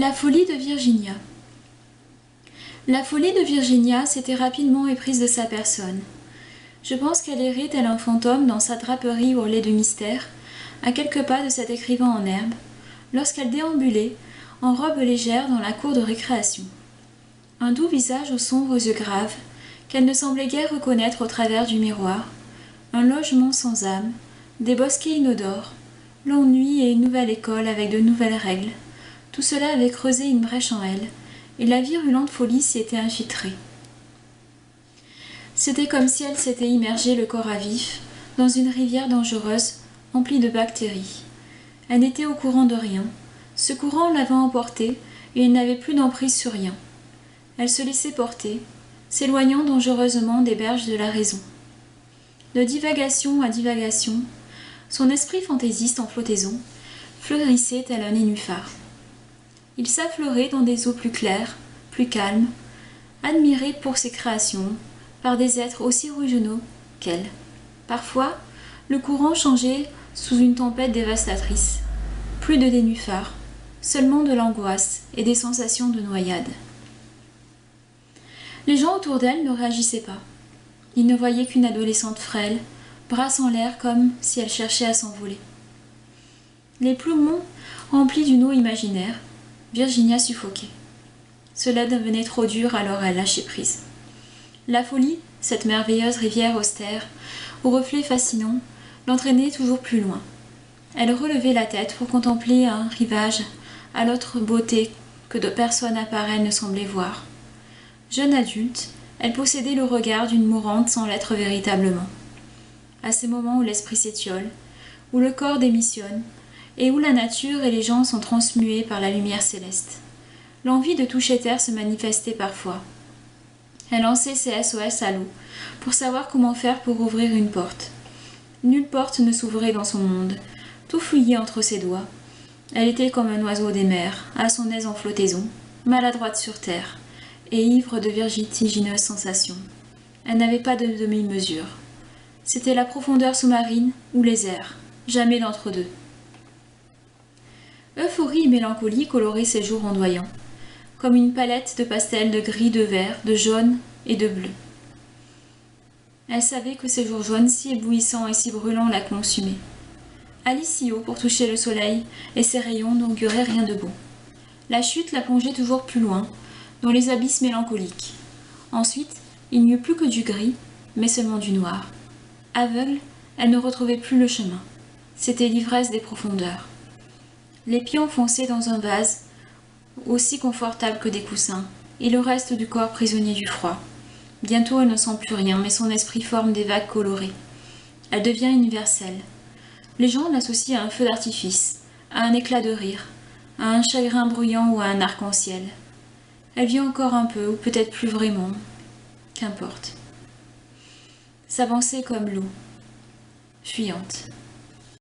La folie de Virginia. La folie de Virginia s'était rapidement éprise de sa personne. Je pense qu'elle errait tel un fantôme dans sa draperie ourlée de mystère, à quelques pas de cet écrivain en herbe, lorsqu'elle déambulait, en robe légère, dans la cour de récréation. Un doux visage aux sombres yeux graves, qu'elle ne semblait guère reconnaître au travers du miroir, un logement sans âme, des bosquets inodores, l'ennui et une nouvelle école avec de nouvelles règles. Tout cela avait creusé une brèche en elle, et la virulente folie s'y était infiltrée. C'était comme si elle s'était immergée le corps à vif dans une rivière dangereuse, emplie de bactéries. Elle n'était au courant de rien. Ce courant l'avait emportée, et elle n'avait plus d'emprise sur rien. Elle se laissait porter, s'éloignant dangereusement des berges de la raison. De divagation à divagation, son esprit fantaisiste en flottaison fleurissait tel un nénuphar. Il s'affleurait dans des eaux plus claires, plus calmes, admiré pour ses créations, par des êtres aussi originaux qu'elle. Parfois, le courant changeait sous une tempête dévastatrice. Plus de nénuphars, seulement de l'angoisse et des sensations de noyade. Les gens autour d'elle ne réagissaient pas. Ils ne voyaient qu'une adolescente frêle, bras en l'air comme si elle cherchait à s'envoler. Les poumons remplis d'une eau imaginaire, Virginia suffoquait. Cela devenait trop dur, alors elle lâchait prise. La folie, cette merveilleuse rivière austère, aux reflets fascinants, l'entraînait toujours plus loin. Elle relevait la tête pour contempler un rivage à l'autre beauté que de personne à part elle ne semblait voir. Jeune adulte, elle possédait le regard d'une mourante sans l'être véritablement. À ces moments où l'esprit s'étiole, où le corps démissionne, et où la nature et les gens sont transmués par la lumière céleste. L'envie de toucher terre se manifestait parfois. Elle lançait ses SOS à l'eau, pour savoir comment faire pour ouvrir une porte. Nulle porte ne s'ouvrait dans son monde, tout fouillait entre ses doigts. Elle était comme un oiseau des mers, à son aise en flottaison, maladroite sur terre, et ivre de vertigineuses sensations. Elle n'avait pas de demi-mesure. C'était la profondeur sous-marine ou les airs, jamais d'entre-deux. Euphorie et mélancolie coloraient ses jours ondoyants, comme une palette de pastels de gris, de vert, de jaune et de bleu. Elle savait que ces jours jaunes si éblouissants et si brûlants la consumaient. Aller si haut pour toucher le soleil et ses rayons n'auguraient rien de bon. La chute la plongeait toujours plus loin, dans les abysses mélancoliques. Ensuite, il n'y eut plus que du gris, mais seulement du noir. Aveugle, elle ne retrouvait plus le chemin. C'était l'ivresse des profondeurs. Les pieds enfoncés dans un vase, aussi confortable que des coussins, et le reste du corps prisonnier du froid. Bientôt elle ne sent plus rien, mais son esprit forme des vagues colorées. Elle devient universelle. Les gens l'associent à un feu d'artifice, à un éclat de rire, à un chagrin bruyant ou à un arc-en-ciel. Elle vit encore un peu, ou peut-être plus vraiment. Qu'importe. S'avancer comme l'eau, fuyante.